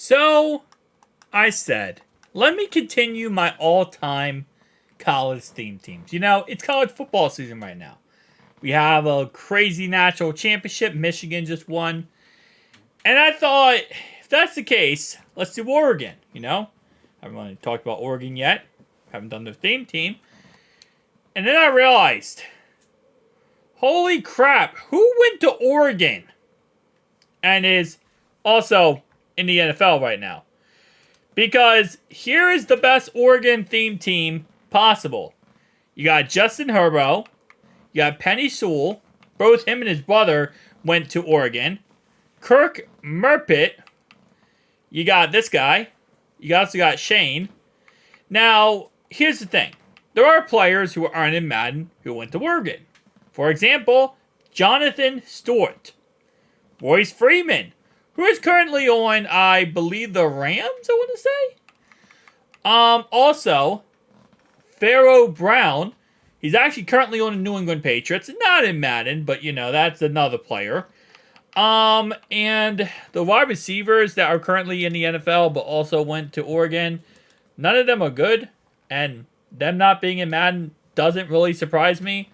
So, I said, let me continue my all-time college theme teams. You know, it's college football season right now. We have a crazy national championship. Michigan just won. And I thought, if that's the case, let's do Oregon, you know? I haven't really talked about Oregon yet. Haven't done their theme team. And then I realized, holy crap, who went to Oregon? And is also in the NFL right now. Because here is the best Oregon theme team possible. You got Justin Herbert. You got Penny Sewell. Both him and his brother went to Oregon. Kirk Merpitt. You got this guy. You also got Shane. Now, here's the thing. There are players who aren't in Madden who went to Oregon. For example, Jonathan Stewart. Royce Freeman, who is currently on, I believe, the Rams, I want to say. Also, Pharaoh Brown. He's actually currently on the New England Patriots. Not in Madden, but, you know, that's another player. And the wide receivers that are currently in the NFL but also went to Oregon, none of them are good. And them not being in Madden doesn't really surprise me.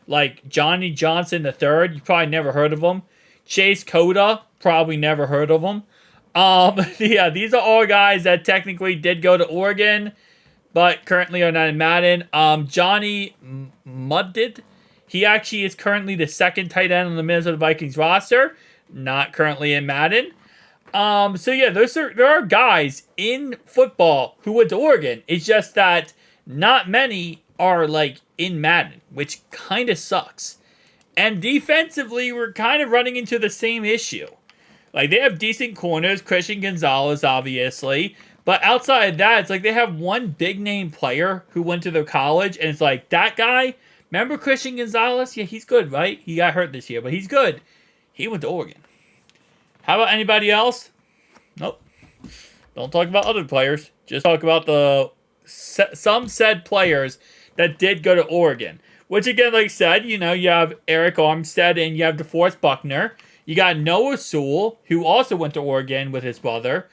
Like Johnny Johnson III, you probably never heard of him. Chase Cota, probably never heard of him. Yeah, these are all guys that technically did go to Oregon, but currently are not in Madden. Johnny Muddid, he actually is currently the second tight end on the Minnesota Vikings roster, not currently in Madden. So yeah, there are guys in football who went to Oregon. It's just that not many are like in Madden, which kind of sucks. And defensively, we're kind of running into the same issue. Like, they have decent corners, Christian Gonzalez, obviously. But outside of that, it's like they have one big-name player who went to their college, and it's like, that guy, remember Christian Gonzalez? Yeah, he's good, right? He got hurt this year, but he's good. He went to Oregon. How about anybody else? Nope. Don't talk about other players. Just talk about some said players that did go to Oregon. Which, again, like I said, you know, you have Eric Armstead and you have DeForest Buckner. You got Noah Sewell, who also went to Oregon with his brother.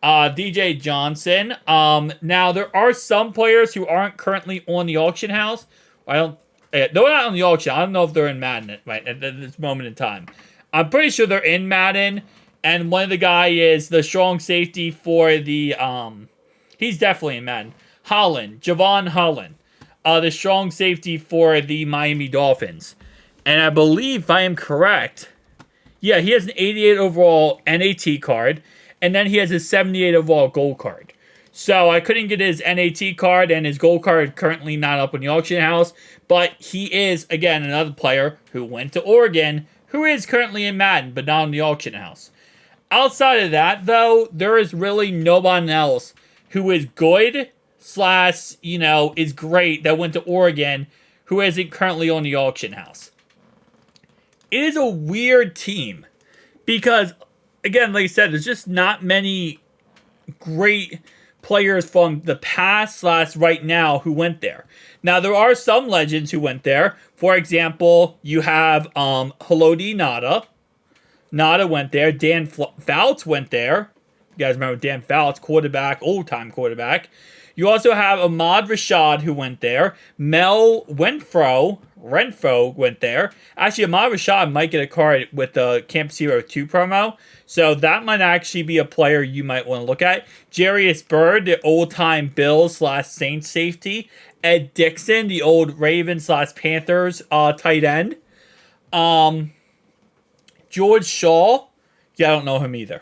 DJ Johnson. Now, there are some players who aren't currently on the auction house. They're not on the auction. I don't know if they're in Madden right at this moment in time. I'm pretty sure they're in Madden. And one of the guy is the strong safety for the... he's definitely in Madden. Javon Holland. The strong safety for the Miami Dolphins. And I believe, if I am correct, yeah, he has an 88 overall NAT card, and then he has a 78 overall gold card. So I couldn't get his NAT card, and his gold card currently not up in the auction house, but he is, again, another player who went to Oregon, who is currently in Madden, but not in the auction house. Outside of that, though, there is really no one else who is good / you know, is great that went to Oregon who isn't currently on the auction house. It is a weird team because, again, like I said, there's just not many great players from the past / right now who went there. Now, there are some legends who went there. For example, you have Haloti Ngata. Ngata went there. Dan Fouts went there. You guys remember Dan Fouts, quarterback, old-time quarterback. You also have Ahmad Rashad, who went there. Mel Renfro went there. Actually, Ahmad Rashad might get a card with the Campus Hero 2 promo. So that might actually be a player you might want to look at. Jarius Byrd, the old-time Bills / Saints safety. Ed Dixon, the old Ravens / Panthers tight end. George Shaw. Yeah, I don't know him either.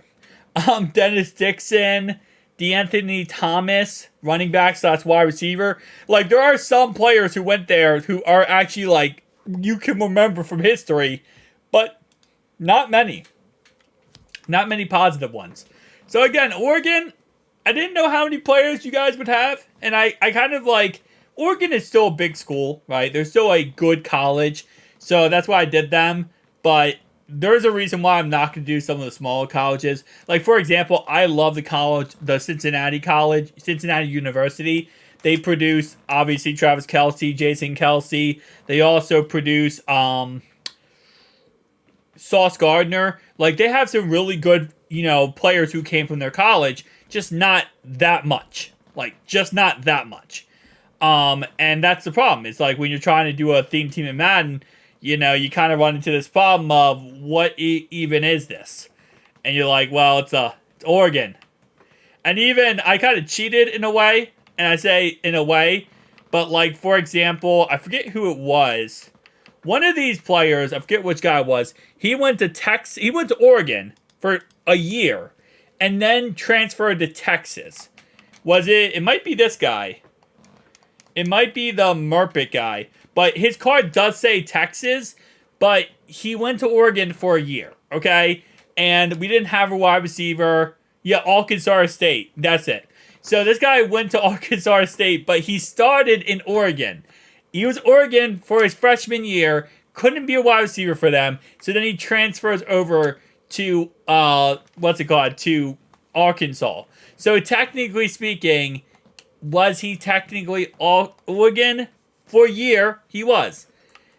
Dennis Dixon. DeAnthony Thomas, running back / wide receiver. Like, there are some players who went there who are actually, like, you can remember from history, but not many. Not many positive ones. So, again, Oregon, I didn't know how many players you guys would have, and I kind of, like, Oregon is still a big school, right? They're still a good college, so that's why I did them, but there's a reason why I'm not going to do some of the smaller colleges. Like, for example, I love the Cincinnati University. They produce, obviously, Travis Kelce, Jason Kelce. They also produce Sauce Gardner. Like, they have some really good players who came from their college, just not that much. Like, just not that much. And that's the problem. It's like when you're trying to do a theme team in Madden, you kind of run into this problem of what even is this? And you're like, well, it's Oregon. And even, I kind of cheated in a way, and I say in a way, but like, for example, I forget who it was. One of these players, I forget which guy it was, he went to Oregon for a year, and then transferred to Texas. It might be this guy. It might be the Murpet guy. But his card does say Texas, but he went to Oregon for a year, okay? And we didn't have a wide receiver. Yeah, Arkansas State. That's it. So this guy went to Arkansas State, but he started in Oregon. He was Oregon for his freshman year, couldn't be a wide receiver for them, so then he transfers over to, to Arkansas. So technically speaking, was he technically Oregon? For a year, he was.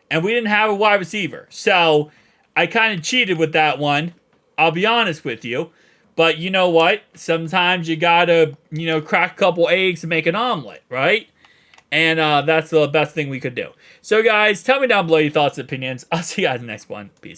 And we didn't have a wide receiver. So I kind of cheated with that one. I'll be honest with you. But you know what? Sometimes you gotta, crack a couple eggs to make an omelet, right? And that's the best thing we could do. So guys, tell me down below your thoughts and opinions. I'll see you guys in the next one. Peace.